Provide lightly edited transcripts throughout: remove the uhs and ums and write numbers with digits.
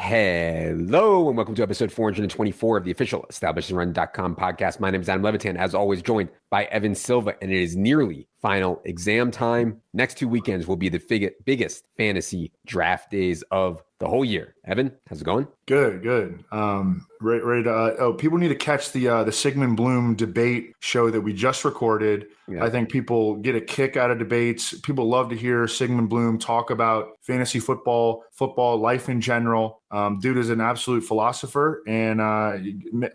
Hello and welcome to episode 424 of the official EstablishAndRun.com podcast. My name is Adam Levitan, as always joined by Evan Silva, and it is nearly final exam time. Next 2 weekends will be the biggest fantasy draft days of the whole year. Evan, how's it going? Good. Ready to, people need to catch the Sigmund Bloom debate show that we just recorded. Yeah. I think people get a kick out of debates. People love to hear Sigmund Bloom talk about fantasy football, life in general. Dude is an absolute philosopher, and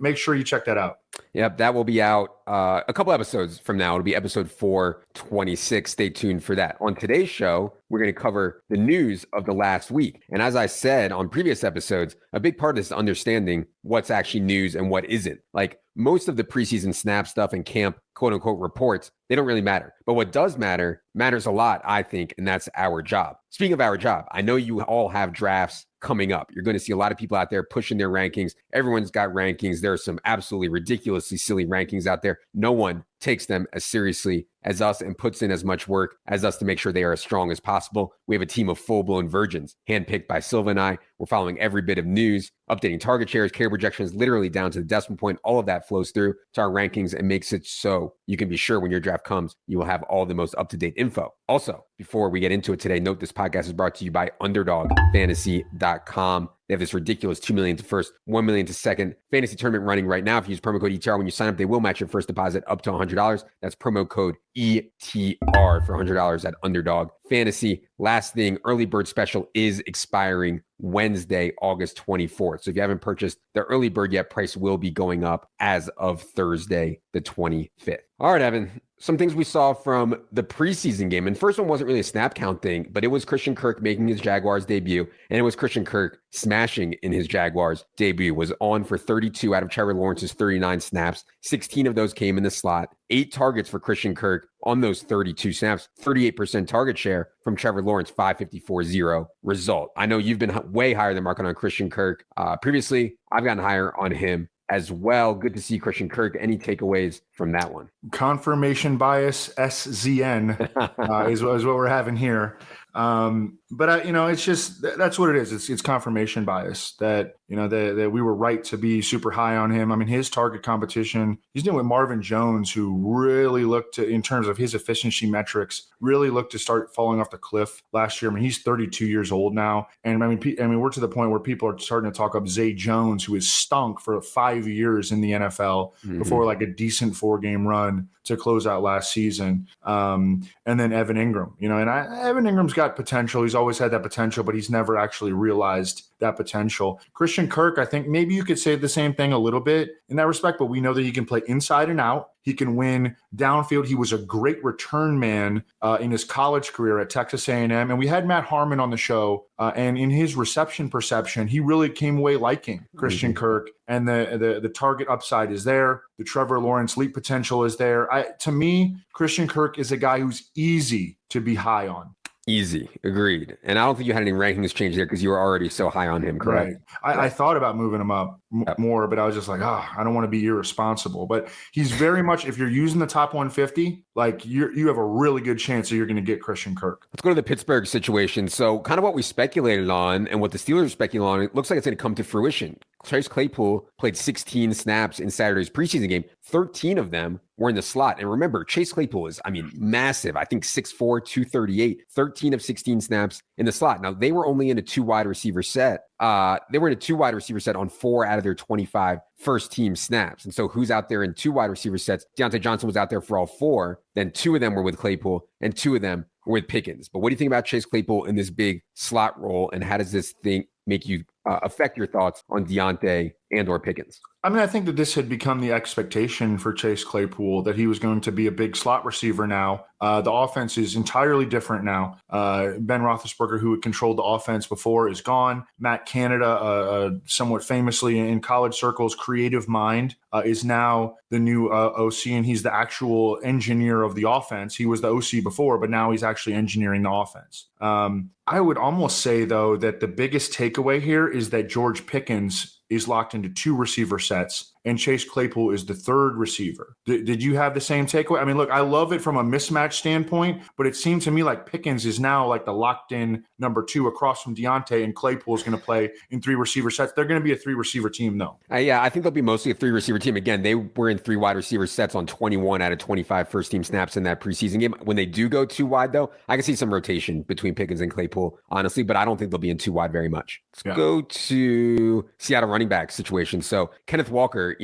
make sure you check that out. Yep, that will be out a couple episodes from now. It'll be episode 426. Stay tuned for that. On today's show, we're going to cover the news of the last week. And as I said on previous episodes, a big part of this is understanding what's actually news and what isn't. Like most of the preseason snap stuff and camp, quote unquote, reports, they don't really matter. But what does matters a lot, I think, and that's our job. Speaking of our job, I know you all have drafts coming up. You're going to see a lot of people out there pushing their rankings. Everyone's got rankings. There are some absolutely ridiculously silly rankings out there. No one takes them as seriously as us and puts in as much work as us to make sure they are as strong as possible. We have a team of full-blown virgins handpicked by Silva and I. We're following every bit of news, updating target shares, carry projections, literally down to the decimal point. All of that flows through to our rankings and makes it so you can be sure when your draft comes, you will have all the most up-to-date info. Also, before we get into it today, note this podcast is brought to you by UnderdogFantasy.com. They have this ridiculous $2 million to first, $1 million to second fantasy tournament running right now. If you use promo code ETR when you sign up, they will match your first deposit up to $100. That's promo code ETR for $100 at Underdog Fantasy. Last thing, early bird special is expiring Wednesday, August 24th. So if you haven't purchased the early bird yet, price will be going up as of Thursday, the 25th. All right, Evan, some things we saw from the preseason game. And first one wasn't really a snap count thing, but it was Christian Kirk making his Jaguars debut. And it was Christian Kirk smashing in his Jaguars debut. Was on for 32 out of Trevor Lawrence's 39 snaps. 16 of those came in the slot. 8 targets for Christian Kirk on those 32 snaps. 38% target share from Trevor Lawrence, 554-0 result. I know you've been way higher than market on Christian Kirk. Previously, I've gotten higher on him as well. Good to see Christian Kirk. Any takeaways from that one? Confirmation bias, SZN, is what we're having here. But it's just, that's what it is. It's confirmation bias that, that we were right to be super high on him. I mean, his target competition, he's dealing with Marvin Jones, who really looked to, in terms of his efficiency metrics, really looked to start falling off the cliff last year. I mean, he's 32 years old now. And I mean, we're to the point where people are starting to talk up Zay Jones, who has stunk for 5 years in the NFL before like a decent 4-game run to close out last season. And then Evan Ingram, Evan Ingram's got potential. He's always had that potential, but he's never actually realized that potential. Christian Kirk, I think maybe you could say the same thing a little bit in that respect, but we know that he can play inside and out. He can win downfield. He was a great return man in his college career at Texas A&M. And we had Matt Harmon on the show. And in his reception perception, he really came away liking Christian Kirk. And the target upside is there. The Trevor Lawrence leap potential is there. To me, Christian Kirk is a guy who's easy to be high on. Easy. Agreed. And I don't think you had any rankings change there because you were already so high on him, correct? Right. I thought about moving him up more, but I was just like, I don't want to be irresponsible. But he's very much, if you're using the top 150, like you have a really good chance that you're going to get Christian Kirk. Let's go to the Pittsburgh situation. So kind of what we speculated on and what the Steelers speculated on, it looks like it's going to come to fruition. Chase Claypool played 16 snaps in Saturday's preseason game. 13 of them were in the slot. And remember, Chase Claypool is, massive. I think 6'4", 238, 13 of 16 snaps in the slot. Now, they were only in a 2 wide receiver set. They were in a 2 wide receiver set on 4 out of their 25 first team snaps. And so who's out there in 2 wide receiver sets? Deontay Johnson was out there for all 4. Then 2 of them were with Claypool and 2 of them were with Pickens. But what do you think about Chase Claypool in this big slot role? And how does this thing make you affect your thoughts on Deontay and or Pickens? I think that this had become the expectation for Chase Claypool, that he was going to be a big slot receiver now. The offense is entirely different now. Ben Roethlisberger, who had controlled the offense before, is gone. Matt Canada, somewhat famously in college circles, creative mind, is now the new OC, and he's the actual engineer of the offense. He was the OC before, but now he's actually engineering the offense. I would almost say, though, that the biggest takeaway here is that George Pickens is locked into 2 receiver sets and Chase Claypool is the third receiver. Did you have the same takeaway? I mean, look, I love it from a mismatch standpoint, but it seemed to me like Pickens is now like the locked-in number 2 across from Deontay, and Claypool is going to play in 3 receiver sets. They're going to be a 3 receiver team, though. Yeah, I think they'll be mostly a 3 receiver team. Again, they were in 3 wide receiver sets on 21 out of 25 first team snaps in that preseason game. When they do go 2 wide, though, I can see some rotation between Pickens and Claypool, honestly, but I don't think they'll be in 2 wide very much. Let's go to Seattle running back situation. So Kenneth Walker,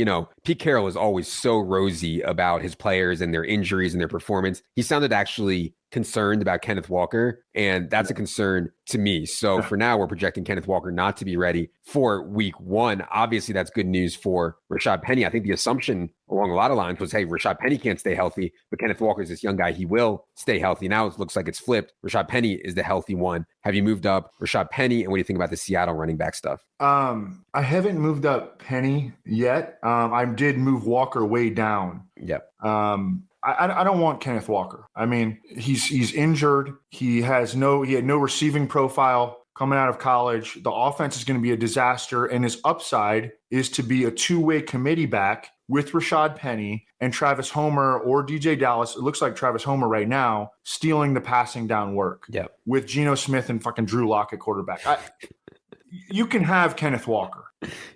Pete Carroll is always so rosy about his players and their injuries and their performance. He sounded actually concerned about Kenneth Walker, and that's a concern to me. So for now, we're projecting Kenneth Walker not to be ready for week 1. Obviously, that's good news for Rashad Penny. I think the assumption along a lot of lines was, hey, Rashad Penny can't stay healthy, but Kenneth Walker is this young guy. He will stay healthy. Now it looks like it's flipped. Rashad Penny is the healthy one. Have you moved up Rashad Penny? And what do you think about the Seattle running back stuff? I haven't moved up Penny yet. I did move Walker way down. Yep. I don't want Kenneth Walker. I mean, he's injured. He had no receiving profile coming out of college. The offense is going to be a disaster, and his upside is to be a 2-way committee back with Rashad Penny and Travis Homer or DJ Dallas. It looks like Travis Homer right now stealing the passing down work. Yep. With Geno Smith and fucking Drew Lock at quarterback. You can have Kenneth Walker.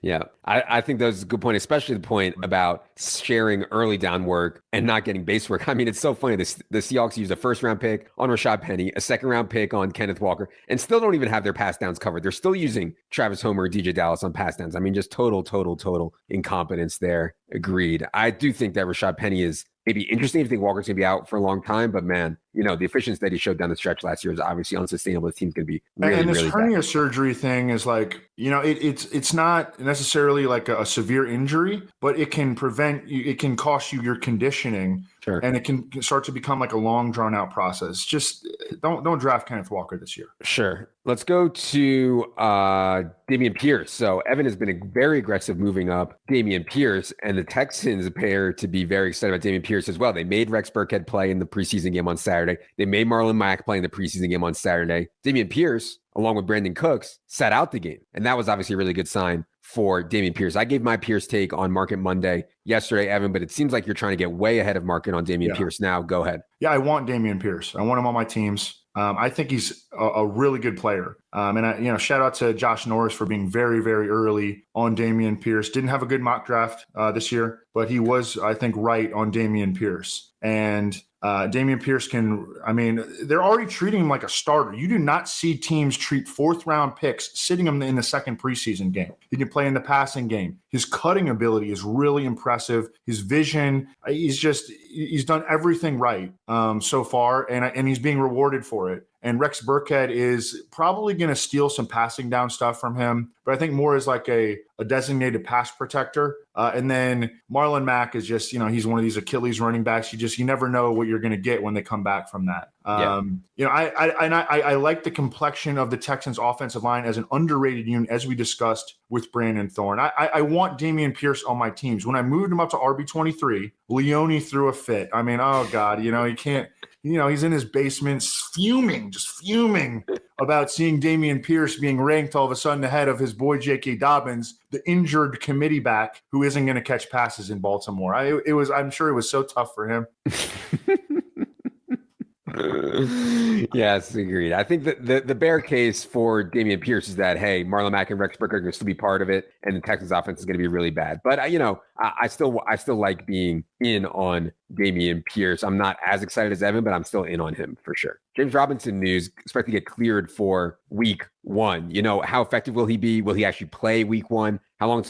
Yeah, I think that's a good point, especially the point about sharing early down work and not getting base work. I mean, it's so funny. The Seahawks used a 1st-round pick on Rashad Penny, a 2nd-round pick on Kenneth Walker, and still don't even have their pass downs covered. They're still using Travis Homer or DJ Dallas on pass downs. I mean, just total incompetence there. Agreed. I do think that Rashad Penny is maybe interesting if you think Walker's going to be out for a long time, but man, the efficiency that he showed down the stretch last year is obviously unsustainable. The team's going to be really, and this really hernia bad. surgery thing is like, it's not necessarily like a severe injury, but it can cost you your conditioning. Sure. And it can start to become like a long drawn out process. Just don't draft Kenneth Walker this year. Sure. Let's go to Damian Pierce. So Evan has been very aggressive moving up Damian Pierce, and the Texans appear to be very excited about Damian Pierce as well. They made Rex Burkhead play in the preseason game on Saturday. They made Marlon Mack play in the preseason game on Saturday. Damian Pierce, along with Brandon Cooks, sat out the game. And that was obviously a really good sign for Damian Pierce. I gave my Pierce take on Market Monday yesterday, Evan, but it seems like you're trying to get way ahead of Market on Damian Pierce now. Go ahead. Yeah, I want Damian Pierce. I want him on my teams. I think he's a really good player. And shout out to Josh Norris for being very, very early on Damian Pierce. Didn't have a good mock draft this year, but he was, I think, right on Damian Pierce. And Damian Pierce they're already treating him like a starter. You do not see teams treat 4th-round picks sitting him in the 2nd preseason game. He can play in the passing game. His cutting ability is really impressive. His vision, he's done everything right so far, and he's being rewarded for it. And Rex Burkhead is probably going to steal some passing down stuff from him, but I think more as like a designated pass protector. And then Marlon Mack is just, he's one of these Achilles running backs. You never know what you're going to get when they come back from that. I like the complexion of the Texans offensive line as an underrated unit, as we discussed with Brandon Thorne. I want Damian Pierce on my teams. When I moved him up to RB23, Leone threw a fit. I mean, oh God, he can't, he's in his basement just fuming about seeing Damian Pierce being ranked all of a sudden ahead of his boy J.K. Dobbins, the injured committee back who isn't going to catch passes in Baltimore. I'm sure it was so tough for him. Yes, agreed. I think that the bear case for Damian Pierce is that, hey, Marlon Mack and Rex Burkhead are going to still be part of it, and the Texans offense is going to be really bad. But I still like being in on Damian Pierce. I'm not as excited as Evan, but I'm still in on him for sure. James Robinson news, expect to get cleared for week 1. How effective will he be? Will he actually play week 1? How long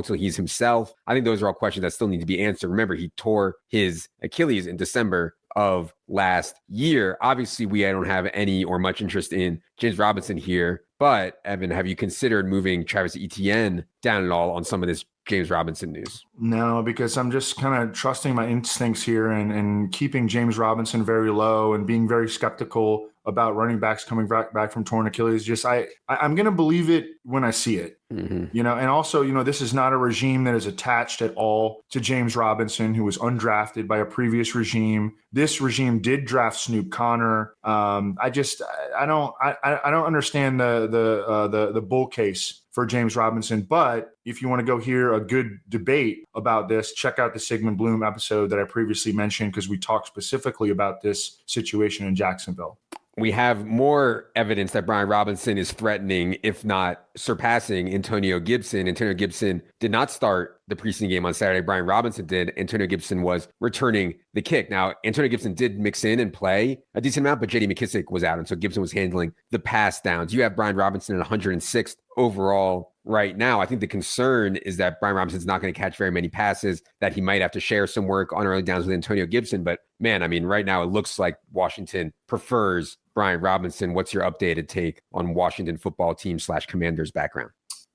till he's himself? I think those are all questions that still need to be answered. Remember, he tore his Achilles in December of last year. Obviously, we don't have any or much interest in James Robinson here. But, Evan, have you considered moving Travis Etienne down at all on some of this James Robinson news? No, because I'm just kind of trusting my instincts here and keeping James Robinson very low and being very skeptical about running backs coming back from torn Achilles. Just I'm going to believe it when I see it. Mm-hmm. And also, this is not a regime that is attached at all to James Robinson, who was undrafted by a previous regime. This regime did draft Snoop Connor. I don't understand the bull case for James Robinson. But if you want to go hear a good debate about this, check out the Sigmund Bloom episode that I previously mentioned, because we talked specifically about this situation in Jacksonville. We have more evidence that Brian Robinson is threatening, if not surpassing, Antonio Gibson. Antonio Gibson did not start the preseason game on Saturday. Brian Robinson did. Antonio Gibson was returning the kick. Now, Antonio Gibson did mix in and play a decent amount, but J.D. McKissic was out, and so Gibson was handling the pass downs. You have Brian Robinson at 106th overall right now. I think the concern is that Brian Robinson's not going to catch very many passes, that he might have to share some work on early downs with Antonio Gibson. But man, I mean, right now it looks like Washington prefers Brian Robinson. What's your updated take on Washington football team / Commanders background?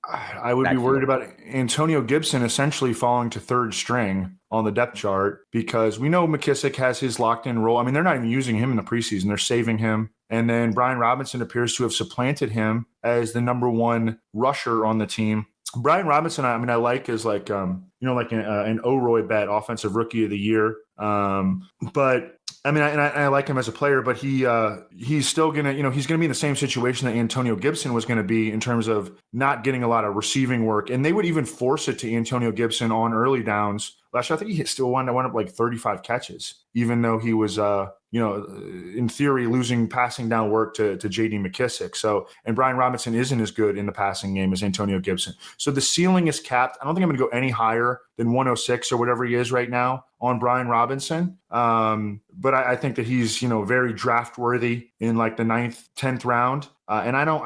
I would be worried about Antonio Gibson essentially falling to third string on the depth chart, because we know McKissic has his locked in role. I mean, they're not even using him in the preseason. They're saving him. And then Brian Robinson appears to have supplanted him as the number one rusher on the team. Brian Robinson, I mean, I like as like, like an O'Roy bet, offensive rookie of the year. But I mean, I like him as a player, but he's still going to, he's going to be in the same situation that Antonio Gibson was going to be in terms of not getting a lot of receiving work. And they would even force it to Antonio Gibson on early downs. Last year, I think he still wound up like 35 catches, even though he was, in theory, losing passing down work to J.D. McKissic. So, and Brian Robinson isn't as good in the passing game as Antonio Gibson. So the ceiling is capped. I don't think I'm going to go any higher than 106 or whatever he is right now on Brian Robinson. But I think that he's, very draft worthy in like the 9th, 10th round. And I don't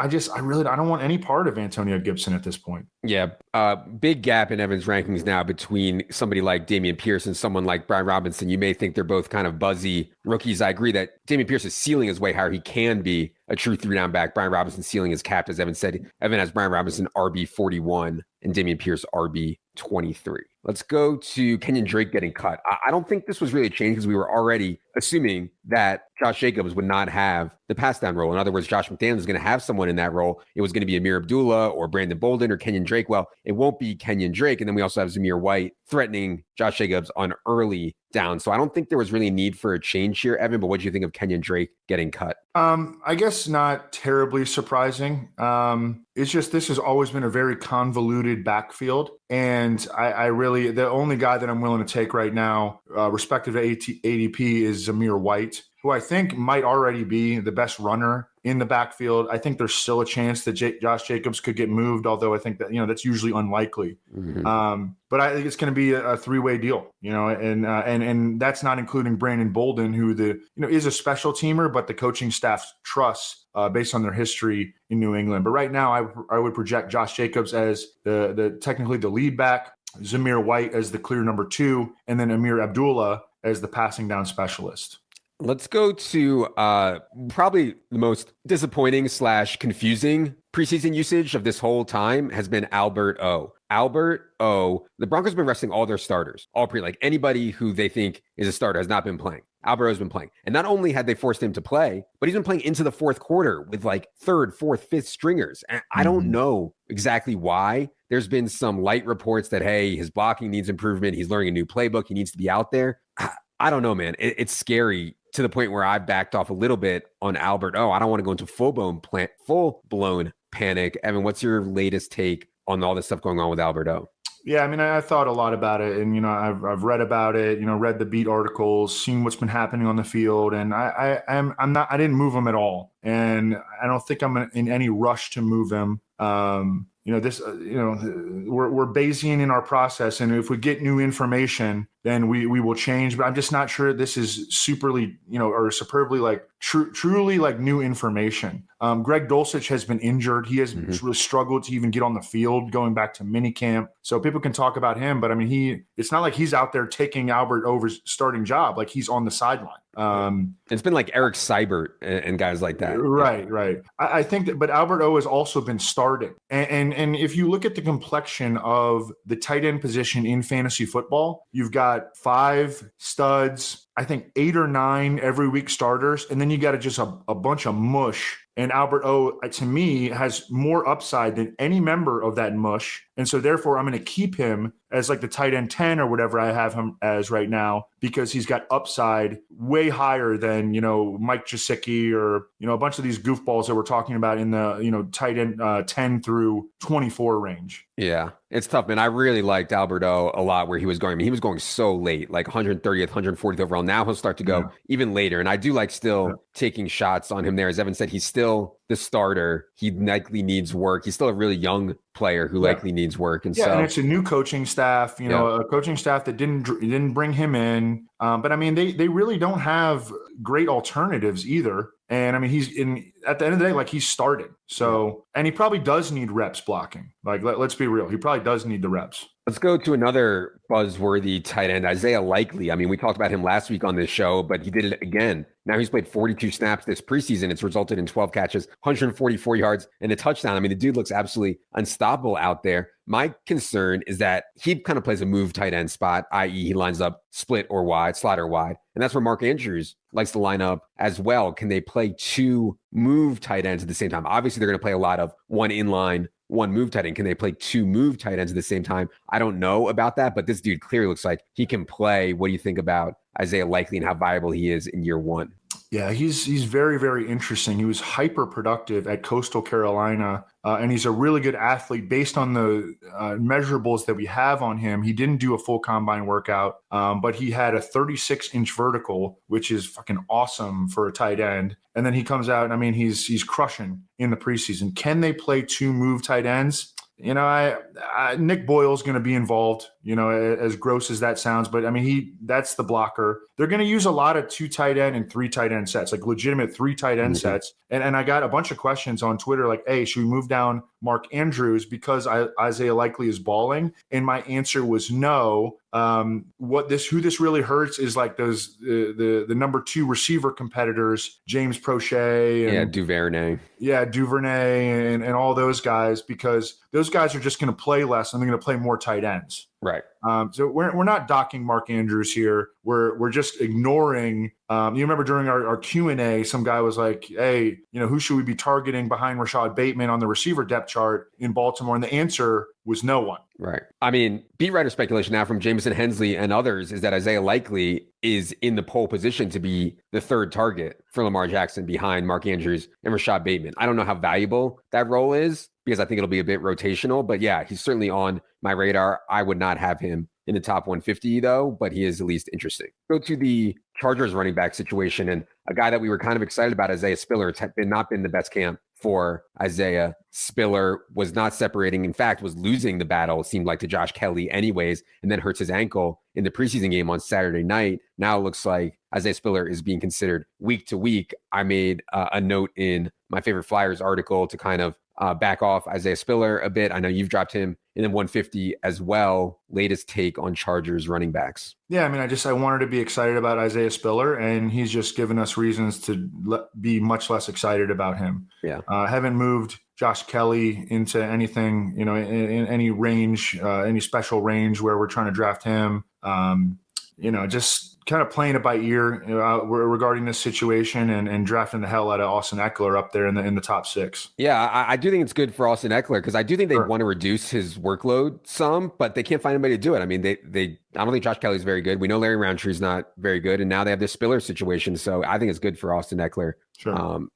want any part of Antonio Gibson at this point. Yeah. Big gap in Evan's rankings now between somebody like Damian Pierce and someone like Brian Robinson. You may think they're both kind of buzzy rookies. I agree that Damian Pierce's ceiling is way higher. He can be a true 3-down back. Brian Robinson's ceiling is capped, as Evan said. Evan has Brian Robinson RB41 and Damian Pierce RB23. Let's go to Kenyan Drake getting cut. I don't think this was really a change, because we were already assuming that Josh Jacobs would not have the pass down role. In other words, Josh McDaniels is going to have someone in that role. It was going to be Amir Abdullah or Brandon Bolden or Kenyan Drake. Well, it won't be Kenyan Drake. And then we also have Zamir White threatening Josh Jacobs on early down. So I don't think there was really a need for a change here, Evan, but what do you think of Kenyan Drake getting cut? I guess not terribly surprising. It's just, this has always been a very convoluted backfield. And I really, the only guy that I'm willing to take right now, respective to ADP, is Zamir White, who I think might already be the best runner in the backfield. I think there's still a chance that Josh Jacobs could get moved, although I think that, that's usually unlikely. Mm-hmm. But I think it's going to be a three-way deal, and that's not including Brandon Bolden, who is a special teamer, but the coaching staff trusts based on their history in New England. But right now, I would project Josh Jacobs as the technically the lead back, Zamir White as the clear number 2, and then Amir Abdullah as the passing down specialist. Let's go to probably the most disappointing / confusing preseason usage of this whole time has been Albert O. Albert O. The Broncos have been resting all their starters, anybody who they think is a starter has not been playing. Albert O's been playing. And not only had they forced him to play, but he's been playing into the fourth quarter with like 3rd, 4th, 5th stringers. And I don't know exactly why. There's been some light reports that, hey, his blocking needs improvement. He's learning a new playbook. He needs to be out there. I don't know, man. It's scary to the point where I backed off a little bit on Albert O. I don't want to go into full-blown panic. Evan, what's your latest take on all this stuff going on with Albert O? Yeah, I mean, I thought a lot about it, and I've read about it. Read the beat articles, seen what's been happening on the field, and I didn't move him at all, and I don't think I'm in any rush to move him. We're Bayesian in our process, and if we get new information, then we will change. But I'm just not sure this is superly, or superbly truly new information. Greg Dulcich has been injured. He has really struggled to even get on the field going back to minicamp. So people can talk about him, but I mean, it's not like he's out there taking Albert O's starting job. Like, he's on the sideline. It's been like Eric Seibert and guys like that. Right. I think that, but Albert O has also been starting. And if you look at the complexion of the tight end position in fantasy football, you've got 5 studs, I think 8 or 9 every week starters, and then you got just a bunch of mush. And Albert O, to me, has more upside than any member of that mush. And so therefore, I'm going to keep him as like the tight end 10 or whatever I have him as right now, because he's got upside way higher than, Mike Gesicki or, a bunch of these goofballs that we're talking about in the, tight end 10 through 24 range. Yeah, it's tough, man. I really liked Alberto a lot where he was going. I mean, he was going so late, like 130th, 140th overall. Now he'll start to go even later. And I do like still taking shots on him there. As Evan said, he's still the starter. He likely needs work. He's still a really young player who likely needs work. And and it's a new coaching staff, a coaching staff that didn't bring him in. But I mean, they really don't have great alternatives either. And I mean, at the end of the day, like, he's starting. So, and he probably does need reps blocking. Like, let's be real. He probably does need the reps. Let's go to another buzzworthy tight end, Isaiah Likely. I mean, we talked about him last week on this show, but he did it again. Now he's played 42 snaps this preseason. It's resulted in 12 catches, 144 yards, and a touchdown. I mean, the dude looks absolutely unstoppable out there. My concern is that he kind of plays a move tight end spot, i.e. he lines up split or wide, slot or wide. And that's where Mark Andrews likes to line up as well. Can they play two move tight ends at the same time? Obviously, they're going to play a lot of one inline, one move tight end. Can they play two move tight ends at the same time? I don't know about that, but this dude clearly looks like he can play. What do you think about Isaiah Likely and how viable he is in year one? Yeah, he's very, very interesting. He was hyper productive at Coastal Carolina, and he's a really good athlete based on the measurables that we have on him. He didn't do a full combine workout, but he had a 36-inch vertical, which is fucking awesome for a tight end. And then he comes out, and I mean, he's crushing in the preseason. Can they play two move tight ends? Nick Boyle's going to be involved, as gross as that sounds, but I mean, that's the blocker. They're going to use a lot of 2 tight end and 3 tight end sets, like legitimate 3 tight end sets. And I got a bunch of questions on Twitter, like, hey, should we move down Mark Andrews because Isaiah Likely is balling? And my answer was no. Who this really hurts is like those the number 2 receiver competitors, James Prochet and Duvernay. Yeah, Duvernay and all those guys, because those guys are just going to play less and they're going to play more tight ends. Right. So we're not docking Mark Andrews here. We're just ignoring. You remember during our Q&A, some guy was like, hey, who should we be targeting behind Rashad Bateman on the receiver depth chart in Baltimore? And the answer was no one. Right. I mean, beat writer speculation now from Jameson Hensley and others is that Isaiah Likely is in the pole position to be the third target for Lamar Jackson behind Mark Andrews and Rashad Bateman. I don't know how valuable that role is because I think it'll be a bit rotational, but yeah, he's certainly on my radar. I would not have him in the top 150 though, but he is at least interesting. Go to the Chargers running back situation, and a guy that we were kind of excited about, Isaiah Spiller. It's not been the best camp for Isaiah Spiller. Was not separating. In fact, was losing the battle, it seemed like, to Josh Kelly anyways, and then hurts his ankle in the preseason game on Saturday night. Now it looks like Isaiah Spiller is being considered week to week. I made a note in my favorite Flyers article to kind of back off Isaiah Spiller a bit. I know you've dropped him in the 150 as well. Latest take on Chargers running backs. Yeah, I mean, I wanted to be excited about Isaiah Spiller, and he's just given us reasons to be much less excited about him. Yeah. Haven't moved Josh Kelly into anything, in any range, any special range where we're trying to draft him. Just kind of playing it by ear regarding this situation and drafting the hell out of Austin Eckler up there in the top 6. Yeah, I do think it's good for Austin Eckler because I do think they want to reduce his workload some, but they can't find anybody to do it. I mean, I don't think Josh Kelly's very good. We know Larry Roundtree's not very good, and now they have this Spiller situation. So I think it's good for Austin Eckler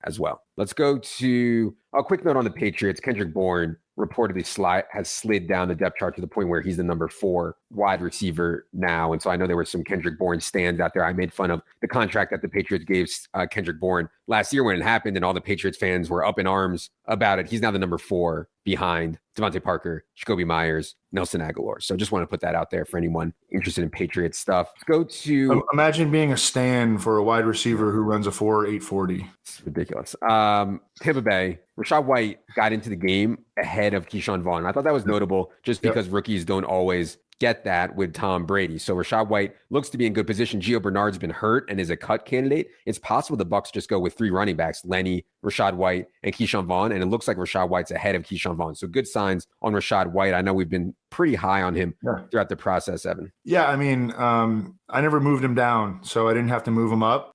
as well. Let's go to a quick note on the Patriots. Kendrick Bourne reportedly has slid down the depth chart to the point where he's the number 4 wide receiver now. And so I know there were some Kendrick Bourne stands out there. I made fun of the contract that the Patriots gave Kendrick Bourne last year when it happened, and all the Patriots fans were up in arms about it. He's now the number 4 behind Devontae Parker, Jacoby Myers, Nelson Aguilar. So just want to put that out there for anyone interested in Patriots stuff. Let's go to... Imagine being a stand for a wide receiver who runs a 4.840. It's ridiculous. Tampa Bay, Rachaad White got into the game ahead of Keyshawn Vaughn. I thought that was notable just because rookies don't always get that with Tom Brady. So Rachaad White looks to be in good position. Gio Bernard's been hurt and is a cut candidate. It's possible the Bucs just go with 3 running backs, Lenny, Rachaad White and Keyshawn Vaughn, and it looks like Rachaad White's ahead of Keyshawn Vaughn. So good signs on Rachaad White. I know we've been pretty high on him throughout the process, Evan. Yeah, I mean, I never moved him down, so I didn't have to move him up.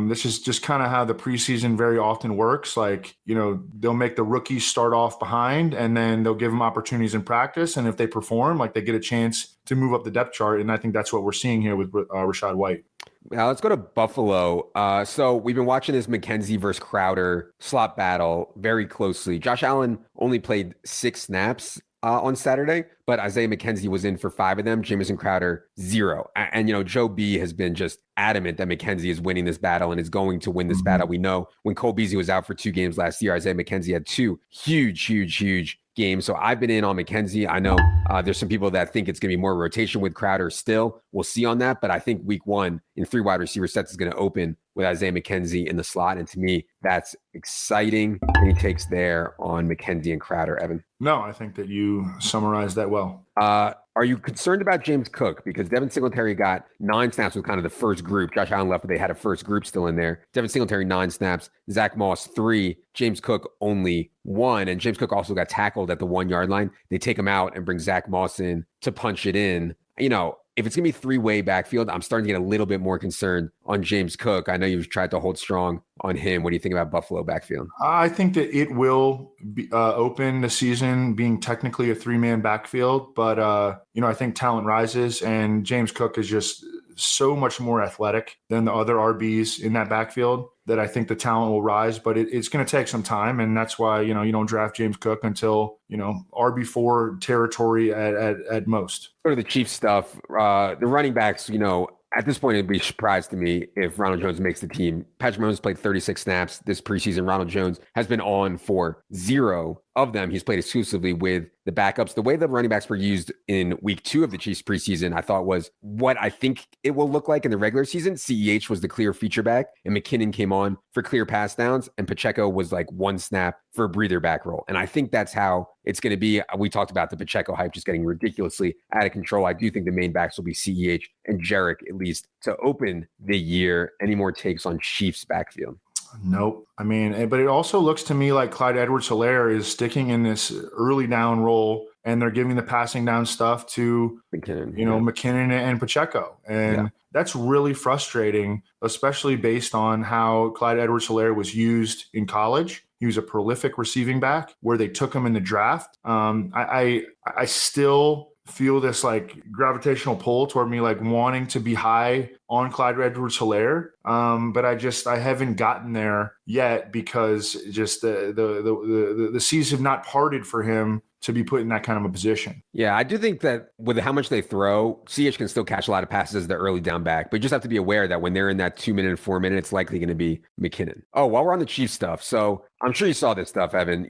This is just kind of how the preseason very often works. Like, they'll make the rookies start off behind, and then they'll give them opportunities in practice. And if they perform, like, they get a chance to move up the depth chart. And I think that's what we're seeing here with Rachaad White. Now let's go to Buffalo. So we've been watching this McKenzie versus Crowder slot battle very closely. Josh Allen only played 6 snaps on Saturday, but Isaiah McKenzie was in for 5 of them. Jamison Crowder, 0. And Joe B has been just adamant that McKenzie is winning this battle and is going to win this battle. We know when Cole Beasley was out for 2 games last year, Isaiah McKenzie had 2 huge games. So I've been in on McKenzie. I know there's some people that think it's going to be more rotation with Crowder still. We'll see on that. But I think week 1 in 3 wide receiver sets is going to open with Isaiah McKenzie in the slot. And to me, that's exciting. Any takes there on McKenzie and Crowder, Evan? No, I think that you summarized that well. Are you concerned about James Cook? Because Devin Singletary got 9 snaps with kind of the first group. Josh Allen left, but they had a first group still in there. Devin Singletary, 9 snaps. Zach Moss, 3. James Cook, only 1. And James Cook also got tackled at the 1-yard line. They take him out and bring Zach Moss in to punch it in. If it's going to be 3-way backfield, I'm starting to get a little bit more concerned on James Cook. I know you've tried to hold strong on him. What do you think about Buffalo backfield? I think that it will be, open the season being technically a 3-man backfield, but I think talent rises, and James Cook is just so much more athletic than the other RBs in that backfield that I think the talent will rise, but it's going to take some time. And that's why, you don't draft James Cook until, RB4 territory at most. Go to the Chiefs stuff. The running backs, at this point, it'd be a surprise to me if Ronald Jones makes the team. Patrick Mahomes played 36 snaps this preseason. Ronald Jones has been on for 0 of them. He's played exclusively with the backups. The way the running backs were used in week 2 of the Chiefs preseason, I thought was what I think it will look like in the regular season. CEH was the clear feature back, and McKinnon came on for clear pass downs, and Pacheco was like 1 snap for a breather back roll. And I think that's how it's going to be. We talked about the Pacheco hype just getting ridiculously out of control. I do think the main backs will be CEH and Jarek, at least to open the year. Any more takes on Chiefs backfield? Nope. I mean, but it also looks to me like Clyde Edwards-Helaire is sticking in this early down role, and they're giving the passing down stuff to McKinnon and Pacheco. And that's really frustrating, especially based on how Clyde Edwards-Helaire was used in college. He was a prolific receiving back where they took him in the draft. I still feel this like gravitational pull toward me, like wanting to be high on Clyde Edwards-Helaire. But I haven't gotten there yet because just the seas have not parted for him to be put in that kind of a position. Yeah, I do think that with how much they throw, CH can still catch a lot of passes as the early down back, but you just have to be aware that when they're in that 2-minute and 4-minute, it's likely going to be McKinnon. Oh, while we're on the Chiefs stuff, so I'm sure you saw this stuff, Evan.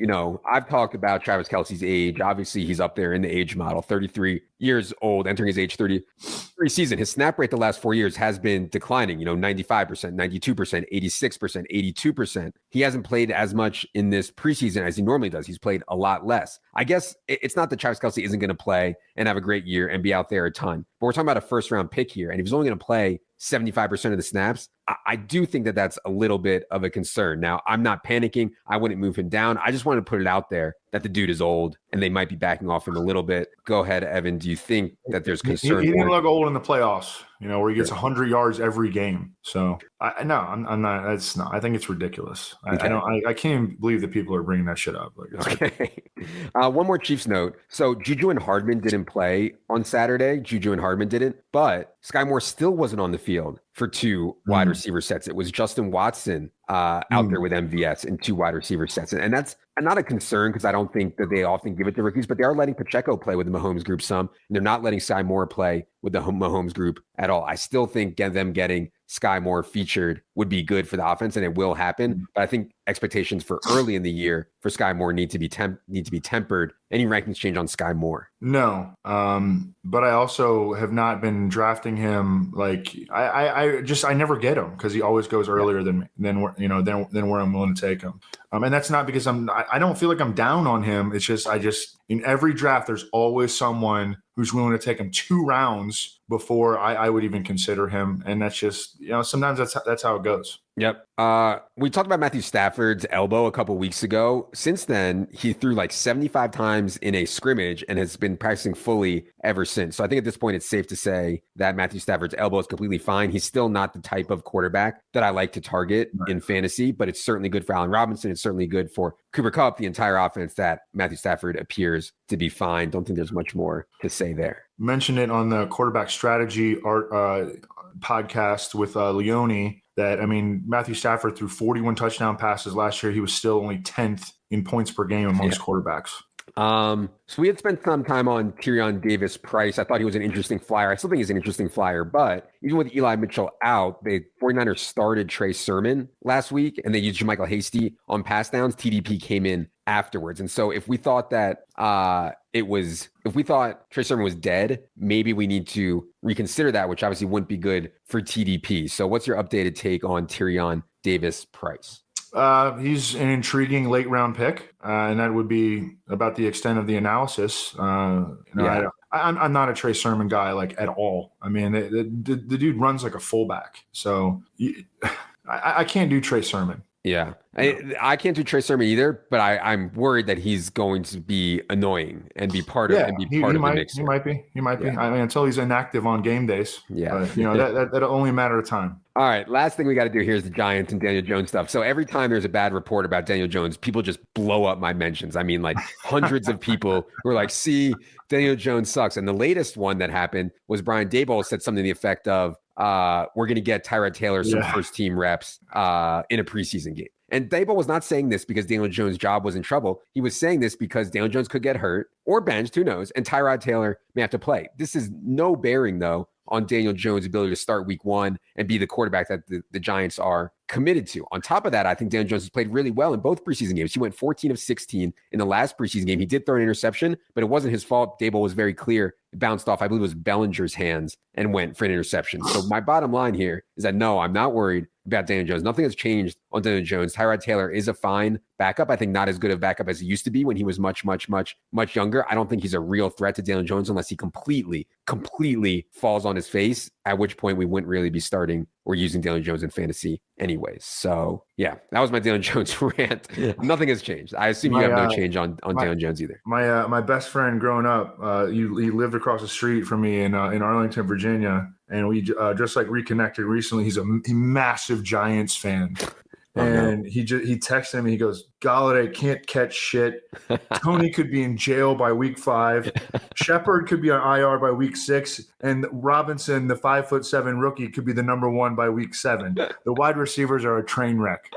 I've talked about Travis Kelce's age. Obviously, he's up there in the age model, 33 years old, entering his age 33 season. His snap rate the last 4 years has been declining, 95%, 92%, 86%, 82%. He hasn't played as much in this preseason as he normally does. He's played a lot less. I guess it's not that Travis Kelce isn't going to play and have a great year and be out there a ton, but we're talking about a first-round pick here, and if he's only going to play 75% of the snaps, I do think that that's a little bit of a concern. Now, I'm not panicking. I wouldn't move him down. I just wanted to put it out there that the dude is old and they might be backing off him a little bit. Go ahead, Evan. Do you think that there's concern? He didn't look old in the playoffs, where he gets 100 yards every game. So I'm not. That's not. I think it's ridiculous. Okay. I can't even believe that people are bringing that shit up. Okay. One more Chiefs note. So Juju and Hardman didn't play on Saturday. Juju and Hardman didn't, but Sky Moore still wasn't on the field for 2 wide receiver sets. It was Justin Watson out there with MVS in 2 wide receiver sets. And that's not a concern because I don't think that they often give it to rookies, but they are letting Pacheco play with the Mahomes group some, and they're not letting Sky Moore play with the Mahomes group at all. I still think them getting Sky Moore featured would be good for the offense, and it will happen. But I think expectations for early in the year for Sky Moore need to be tempered. Any rankings change on Sky Moore? No, but I also have not been drafting him. Like I never get him because he always goes earlier than where I'm willing to take him. And that's not because I don't feel like I'm down on him. It's just in every draft there's always someone who's willing to take him 2 rounds before I would even consider him. And that's just sometimes that's how it goes. Yep. We talked about Matthew Stafford's elbow a couple weeks ago. Since then, he threw like 75 times in a scrimmage and has been practicing fully ever since. So I think at this point, it's safe to say that Matthew Stafford's elbow is completely fine. He's still not the type of quarterback that I like to target in fantasy, but it's certainly good for Allen Robinson. It's certainly good for Cooper Kupp, the entire offense that Matthew Stafford appears to be fine. Don't think there's much more to say there. Mentioned it on the quarterback strategy podcast with Leone that, I mean, Matthew Stafford threw 41 touchdown passes last year. He was still only 10th in points per game amongst quarterbacks. So we had spent some time on Tyrion Davis-Price. I thought he was an interesting flyer. I still think he's an interesting flyer, but even with Eli Mitchell out, the 49ers started Trey Sermon last week and they used JaMychal Hasty on pass downs. TDP came in afterwards. And so if we thought that if we thought Trey Sermon was dead, maybe we need to reconsider that, which obviously wouldn't be good for TDP. So what's your updated take on Tyrion Davis-Price? He's an intriguing late round pick, and that would be about the extent of the analysis. I'm not a Trey Sermon guy like at all. I mean, the dude runs like a fullback, so I can't do Trey Sermon. Yeah, I can't do Trey Sermon either, but I'm worried that he's going to be annoying and be part of the mix. He might be. I mean, until he's inactive on game days. Yeah, that'll only matter of time. All right, last thing we got to do here is the Giants and Daniel Jones stuff. So every time there's a bad report about Daniel Jones, people just blow up my mentions. I mean, like hundreds of people who are like, "See, Daniel Jones sucks." And the latest one that happened was Brian Daboll said something to the effect of, "We're going to get Tyrod Taylor some first team reps in a preseason game." And Daboll was not saying this because Daniel Jones' job was in trouble. He was saying this because Daniel Jones could get hurt or benched, who knows, and Tyrod Taylor may have to play. This is no bearing, though, on Daniel Jones' ability to start week one and be the quarterback that the Giants are committed to. On top of that, I think Daniel Jones has played really well in both preseason games. He went 14 of 16 in the last preseason game. He did throw an interception, but it wasn't his fault. Daboll was very clear. It bounced off, I believe it was Bellinger's hands, and went for an interception. So my bottom line here is that no, I'm not worried about Daniel Jones. Nothing has changed on Daniel Jones. Tyrod Taylor is a fine backup. I think not as good of backup as he used to be when he was much younger. I don't think he's a real threat to Daniel Jones unless he completely falls on his face, at which point we wouldn't really be starting or using Daniel Jones in fantasy anyways. So yeah, that was my Daniel Jones rant. Nothing has changed. I assume you have no change on Daniel Jones either. My best friend growing up, he lived across the street from me in Arlington, Virginia. And we just like reconnected recently. He's a massive Giants fan. And he texted me. He goes, "Galladay can't catch shit. Tony could be in jail by week 5. Shepard could be on IR by week 6. And Robinson, the 5'7" rookie, could be the number 1 by week 7. The wide receivers are a train wreck."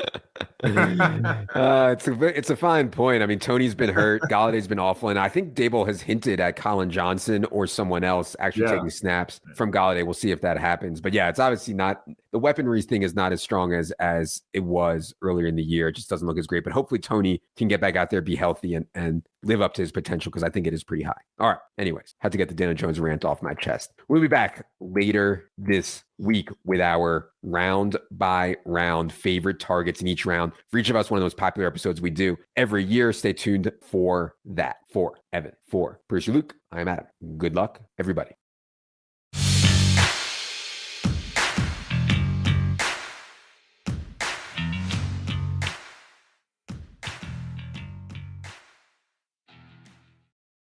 It's a fine point. I mean, Tony's been hurt. Galladay's been awful. And I think Daboll has hinted at Colin Johnson or someone else actually taking snaps from Galladay. We'll see if that happens. But yeah, it's obviously not – the weaponry thing is not as strong as it was earlier in the year. It just doesn't look as great. But hopefully Tony can get back out there, be healthy, and live up to his potential because I think it is pretty high. All right. Anyways, had to get the Daniel Jones rant off my chest. We'll be back later this week with our round by round favorite targets in each round. For each of us, one of those popular episodes we do every year. Stay tuned for that. For Evan, for Producer Luke, I am Adam. Good luck, everybody.